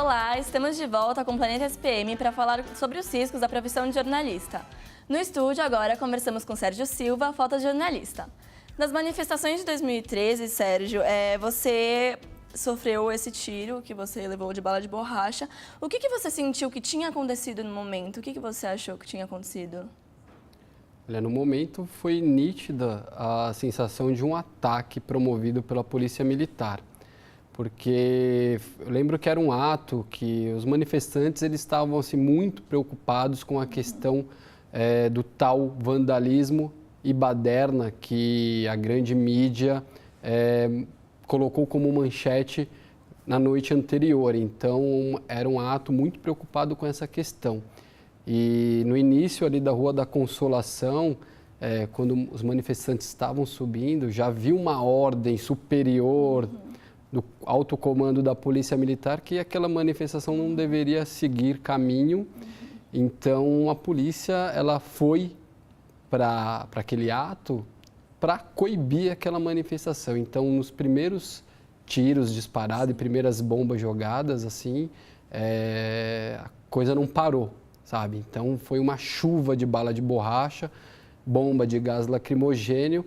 Olá, estamos de volta com o Planeta SPM para falar sobre os riscos da profissão de jornalista. No estúdio, agora, conversamos com Sérgio Silva, fotojornalista. Nas manifestações de 2013, Sérgio, você sofreu esse tiro que você levou de bala de borracha. O que você sentiu que tinha acontecido no momento? O que você achou que tinha acontecido? Olha, no momento foi nítida a sensação de um ataque promovido pela Polícia Militar. Porque eu lembro que era um ato que os manifestantes eles estavam assim, muito preocupados com a questão do tal vandalismo e baderna que a grande mídia colocou como manchete na noite anterior. Então, era um ato muito preocupado com essa questão. E no início ali da Rua da Consolação, quando os manifestantes estavam subindo, já vi uma ordem superior do alto comando da Polícia Militar que aquela manifestação não deveria seguir caminho. Então, a polícia ela foi para aquele ato para coibir aquela manifestação. Então, nos primeiros tiros disparados e primeiras bombas jogadas, assim, a coisa não parou, sabe? Então, foi uma chuva de bala de borracha, bomba de gás lacrimogêneo.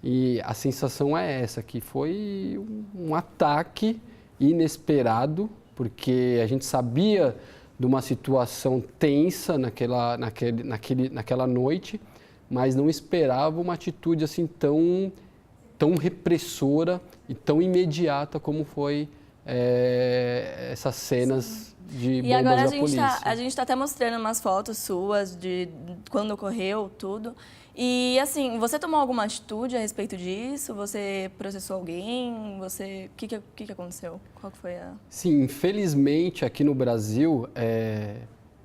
E a sensação é essa, que foi um ataque inesperado, porque a gente sabia de uma situação tensa naquela noite, mas não esperava uma atitude assim tão repressora e tão imediata como foi essas cenas de bombas da polícia. E agora a gente está até mostrando umas fotos suas de quando ocorreu tudo. E, assim, você tomou alguma atitude a respeito disso? Você processou alguém? O que aconteceu? Qual que foi a... Sim, infelizmente, aqui no Brasil,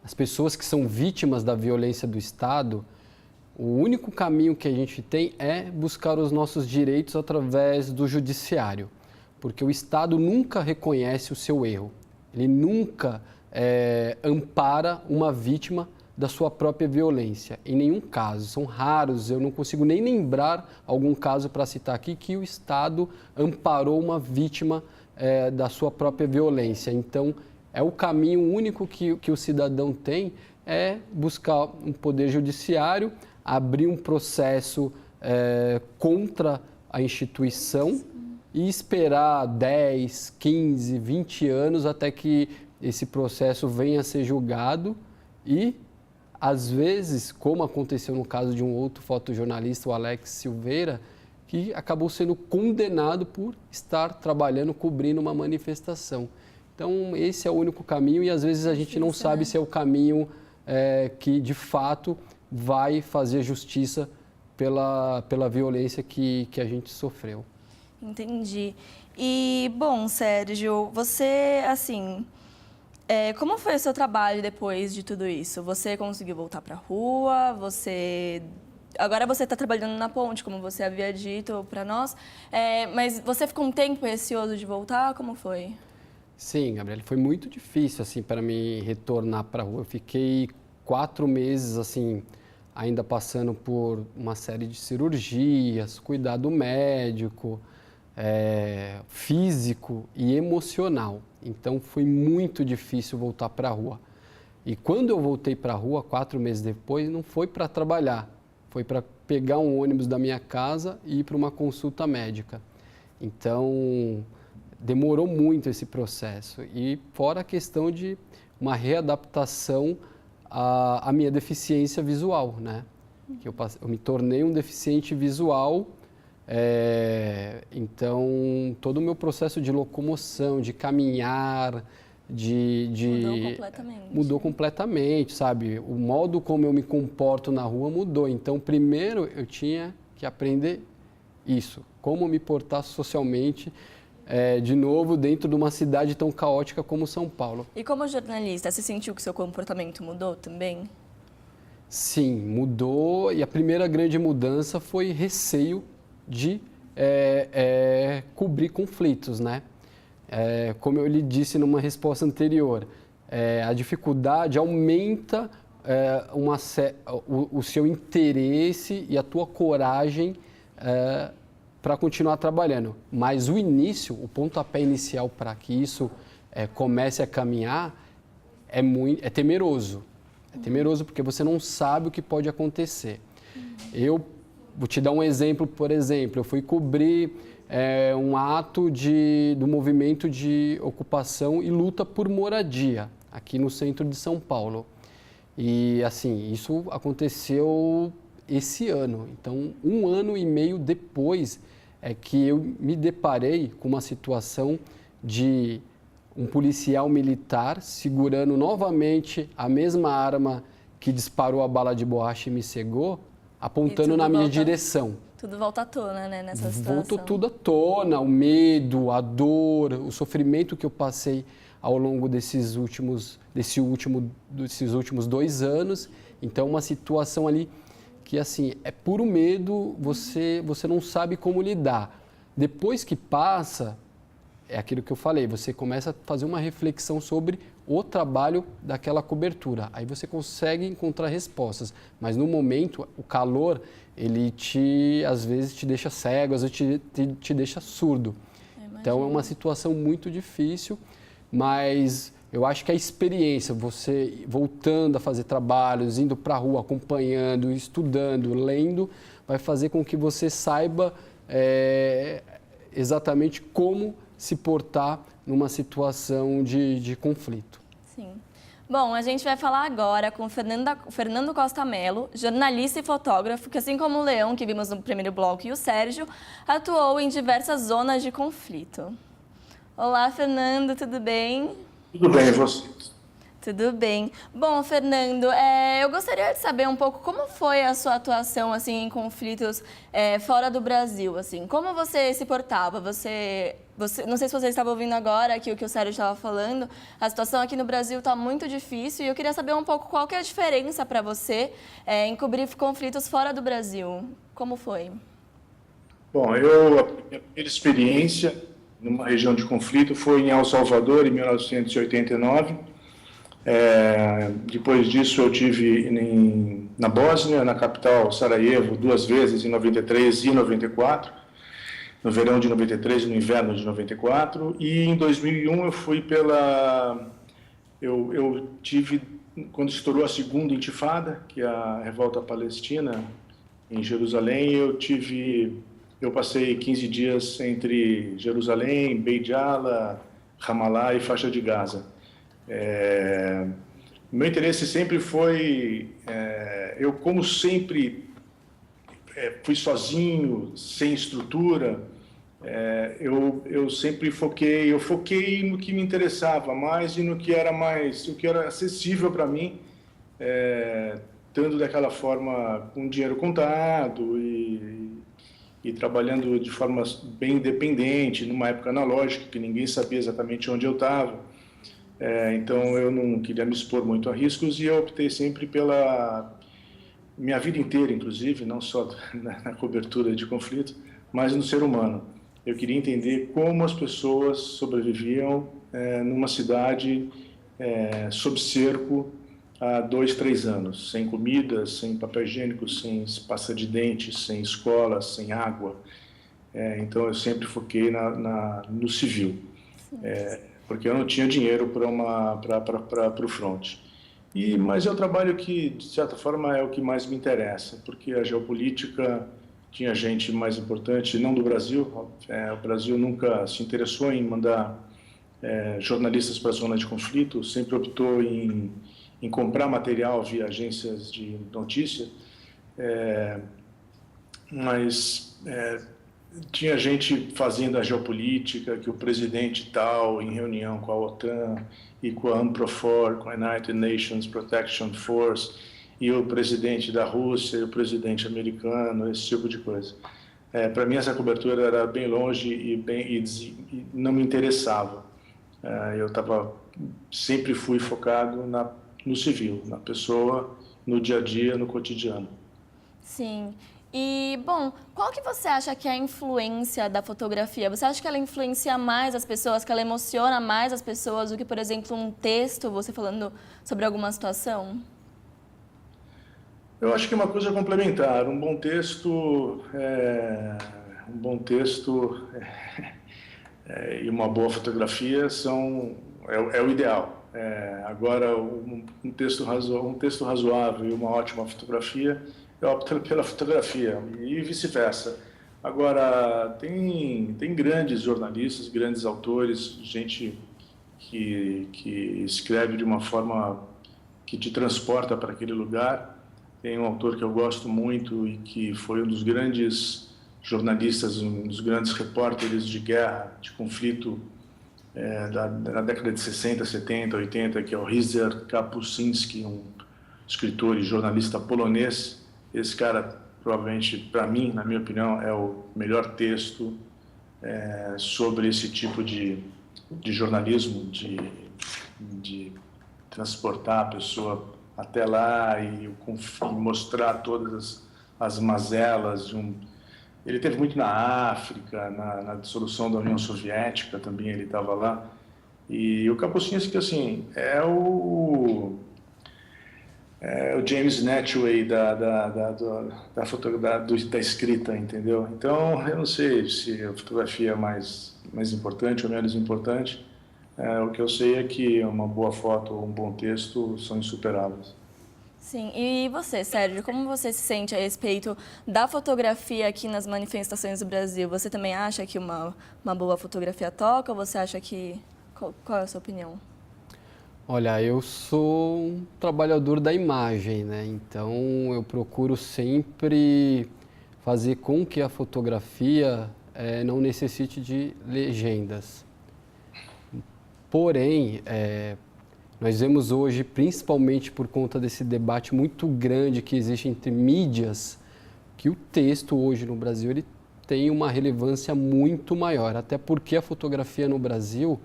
as pessoas que são vítimas da violência do Estado, o único caminho que a gente tem é buscar os nossos direitos através do judiciário. Porque o Estado nunca reconhece o seu erro. Ele nunca ampara uma vítima da sua própria violência, em nenhum caso. São raros, eu não consigo nem lembrar algum caso para citar aqui que o Estado amparou uma vítima da sua própria violência. Então, é o caminho único que o cidadão tem, é buscar um poder judiciário, abrir um processo contra a instituição e esperar 10, 15, 20 anos até que esse processo venha a ser julgado e às vezes, como aconteceu no caso de um outro fotojornalista, o Alex Silveira, que acabou sendo condenado por estar trabalhando, cobrindo uma manifestação. Então, esse é o único caminho e às vezes a gente não sabe se é o caminho que, de fato, vai fazer justiça pela violência que a gente sofreu. Entendi. E, bom, Sérgio, você, assim... como foi o seu trabalho depois de tudo isso? Você conseguiu voltar para a rua? Agora você está trabalhando na ponte, como você havia dito para nós. Mas você ficou um tempo receoso de voltar? Como foi? Sim, Gabriela, foi muito difícil assim, para mim retornar para a rua. Eu fiquei 4 meses assim, ainda passando por uma série de cirurgias, cuidado médico, físico e emocional. Então, foi muito difícil voltar para a rua. E quando eu voltei para a rua, 4 meses depois, não foi para trabalhar. Foi para pegar um ônibus da minha casa e ir para uma consulta médica. Então, demorou muito esse processo. E fora a questão de uma readaptação à minha deficiência visual, né? Que eu me tornei um deficiente visual. Então, todo o meu processo de locomoção, de caminhar, mudou completamente, sabe? O modo como eu me comporto na rua mudou. Então, primeiro eu tinha que aprender isso, como me portar socialmente, de novo, dentro de uma cidade tão caótica como São Paulo. E como jornalista, você sentiu que seu comportamento mudou também? Sim, mudou. E a primeira grande mudança foi receio de cobrir conflitos, né? Como eu lhe disse numa resposta anterior, a dificuldade aumenta o seu interesse e a tua coragem para continuar trabalhando. Mas o início, o pontapé inicial para que isso comece a caminhar, é temeroso. É temeroso porque você não sabe o que pode acontecer. Eu vou te dar um exemplo, por exemplo, eu fui cobrir um ato do movimento de ocupação e luta por moradia, aqui no centro de São Paulo. E, assim, isso aconteceu esse ano. Então, 1 ano e meio depois é que eu me deparei com uma situação de um policial militar segurando novamente a mesma arma que disparou a bala de borracha e me cegou, apontando na minha direção. Tudo volta à tona, né, nessa situação. Voltou tudo à tona, o medo, a dor, o sofrimento que eu passei ao longo desses últimos 2 anos. Então, uma situação ali que, assim, é puro medo, você não sabe como lidar. Depois que passa, é aquilo que eu falei, você começa a fazer uma reflexão sobre o trabalho daquela cobertura. Aí você consegue encontrar respostas, mas no momento, o calor, ele às vezes te deixa cego, às vezes te deixa surdo. Então é uma situação muito difícil, mas eu acho que a experiência, você voltando a fazer trabalhos, indo para a rua, acompanhando, estudando, lendo, vai fazer com que você saiba exatamente como se portar numa situação de conflito. Sim. Bom, a gente vai falar agora com o Fernando Costa Mello, jornalista e fotógrafo, que assim como o Leão, que vimos no primeiro bloco, e o Sérgio, atuou em diversas zonas de conflito. Olá, Fernando, tudo bem? Tudo bem, e você? Tudo bem. Bom, Fernando, eu gostaria de saber um pouco como foi a sua atuação assim, em conflitos fora do Brasil. Assim. Como você se portava? Não sei se você estava ouvindo agora aqui o que o Sérgio estava falando. A situação aqui no Brasil está muito difícil e eu queria saber um pouco qual que é a diferença para você em cobrir conflitos fora do Brasil. Como foi? Bom, a minha primeira experiência numa região de conflito foi em El Salvador, em 1989. Depois disso eu tive na Bósnia, na capital Sarajevo, 2 vezes, em 93 e 94, no verão de 93 e no inverno de 94, e em 2001 eu fui eu tive, quando estourou a segunda intifada, que é a revolta palestina em Jerusalém, eu passei 15 dias entre Jerusalém, Beit Jala, Ramallah e faixa de Gaza. Meu interesse sempre foi, eu como sempre fui sozinho, sem estrutura, eu sempre foquei no que me interessava mais e no que era acessível para mim, estando daquela forma com dinheiro contado e trabalhando de forma bem independente, numa época analógica, que ninguém sabia exatamente onde eu estava. Então eu não queria me expor muito a riscos e eu optei sempre pela minha vida inteira, inclusive, não só na cobertura de conflito, mas no ser humano. Eu queria entender como as pessoas sobreviviam numa cidade sob cerco há 2, 3 anos, sem comida, sem papel higiênico, sem pasta de dente, sem escola, sem água. Então eu sempre foquei no civil. Porque eu não tinha dinheiro para o front. Mas é um trabalho que, de certa forma, é o que mais me interessa, porque a geopolítica tinha gente mais importante, não do Brasil. O Brasil nunca se interessou em mandar jornalistas para a zona de conflito, sempre optou em comprar material via agências de notícia, mas tinha gente fazendo a geopolítica, que o presidente tal, em reunião com a OTAN e com a UNPROFOR, com a United Nations Protection Force, e o presidente da Rússia e o presidente americano, esse tipo de coisa. Para mim, essa cobertura era bem longe e não me interessava. Sempre fui focado no civil, na pessoa, no dia a dia, no cotidiano. Sim. E, bom, qual que você acha que é a influência da fotografia? Você acha que ela influencia mais as pessoas, que ela emociona mais as pessoas do que, por exemplo, um texto, você falando sobre alguma situação? Eu acho que é uma coisa complementar. Um bom texto e uma boa fotografia é o ideal. Agora, um texto razoável e uma ótima fotografia, eu opto pela fotografia e vice-versa. Agora, tem grandes jornalistas, grandes autores, gente que escreve de uma forma que te transporta para aquele lugar. Tem um autor que eu gosto muito e que foi um dos grandes jornalistas, um dos grandes repórteres de guerra, de conflito, da década de 60, 70, 80, que é o Ryszard Kapuscinski, um escritor e jornalista polonês. Esse cara, provavelmente, para mim, na minha opinião, é o melhor texto sobre esse tipo de jornalismo, de transportar a pessoa até lá e mostrar todas as mazelas. Ele teve muito na África, na dissolução da União Soviética também ele estava lá. E o Kapuscinski, assim, é o James Natchway da escrita, entendeu? Então, eu não sei se a fotografia é mais importante ou menos importante. O que eu sei é que uma boa foto ou um bom texto são insuperáveis. Sim, e você, Sérgio, como você se sente a respeito da fotografia aqui nas manifestações do Brasil? Você também acha que uma boa fotografia toca ou você acha que... Qual é a sua opinião? Olha, eu sou um trabalhador da imagem, né? Então eu procuro sempre fazer com que a fotografia não necessite de legendas. Porém, nós vemos hoje, principalmente por conta desse debate muito grande que existe entre mídias, que o texto hoje no Brasil ele tem uma relevância muito maior, até porque a fotografia no Brasil,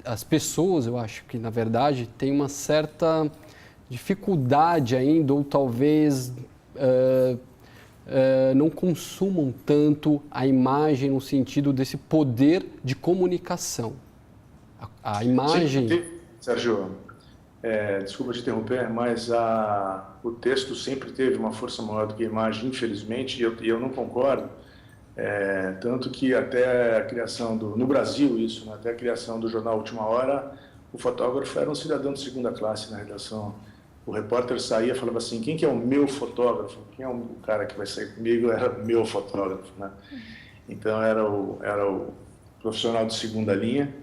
as pessoas, eu acho que na verdade, têm uma certa dificuldade ainda, ou talvez não consumam tanto a imagem no sentido desse poder de comunicação. A imagem... Sim, Sérgio, desculpa te interromper, mas o texto sempre teve uma força maior do que a imagem, infelizmente, e eu não concordo. Tanto que até a criação no Brasil isso, né, até a criação do jornal Última Hora, o fotógrafo era um cidadão de segunda classe na redação. O repórter saía e falava assim, quem que é o meu fotógrafo? Quem é o cara que vai sair comigo? Era o meu fotógrafo, né? Então era o profissional de segunda linha,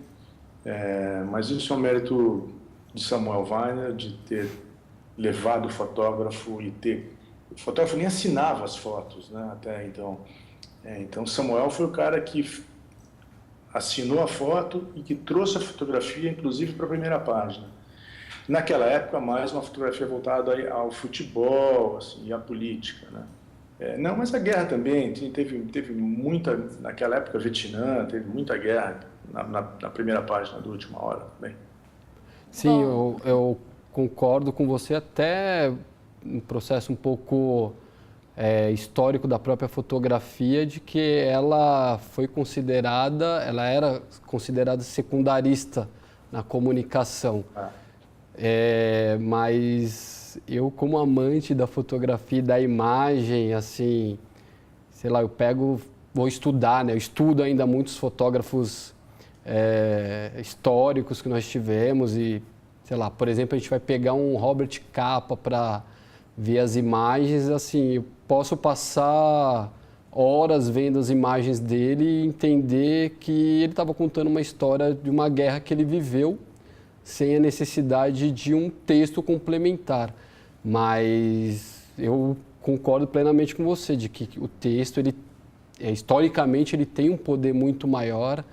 mas isso é um mérito de Samuel Weiner, de ter levado o fotógrafo e o fotógrafo nem assinava as fotos, né, até então. Então Samuel foi o cara que assinou a foto e que trouxe a fotografia, inclusive, para a primeira página. Naquela época, mais uma fotografia voltada ao futebol, assim, e à política, né? Não, mas a guerra também, teve muita, naquela época, Vietnã, teve muita guerra na primeira página do Última Hora também. Sim, eu concordo com você, até um processo um pouco histórico da própria fotografia, de que ela era considerada secundarista na comunicação. Mas eu, como amante da fotografia e da imagem, assim, sei lá, vou estudar, né? Eu estudo ainda muitos fotógrafos históricos que nós tivemos e, sei lá, por exemplo, a gente vai pegar um Robert Capa para ver as imagens, assim, eu posso passar horas vendo as imagens dele e entender que ele estava contando uma história de uma guerra que ele viveu, sem a necessidade de um texto complementar. Mas eu concordo plenamente com você, de que o texto, historicamente, ele tem um poder muito maior.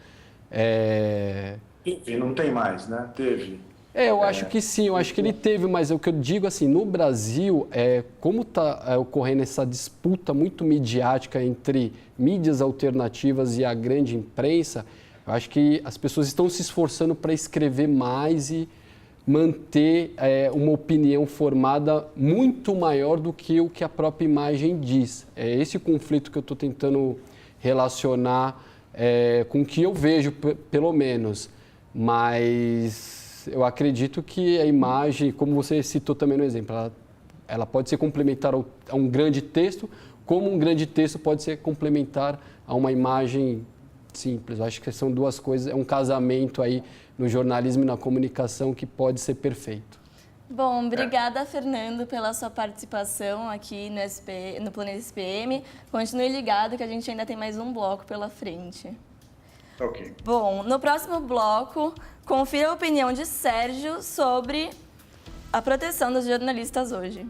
E não tem mais, né? Teve. Eu acho que sim, eu acho que ele teve, mas o que eu digo assim, no Brasil, como está ocorrendo essa disputa muito midiática entre mídias alternativas e a grande imprensa, eu acho que as pessoas estão se esforçando para escrever mais e manter uma opinião formada muito maior do que o que a própria imagem diz. É esse conflito que eu estou tentando relacionar com o que eu vejo, pelo menos. Mas eu acredito que a imagem, como você citou também no exemplo, ela pode ser complementar a um grande texto, como um grande texto pode ser complementar a uma imagem simples. Eu acho que são duas coisas, é um casamento aí no jornalismo e na comunicação que pode ser perfeito. Bom, obrigada, Fernando, pela sua participação aqui no Planeta SPM. Continue ligado que a gente ainda tem mais um bloco pela frente. Ok. Bom, no próximo bloco, confira a opinião de Sérgio sobre a proteção dos jornalistas hoje.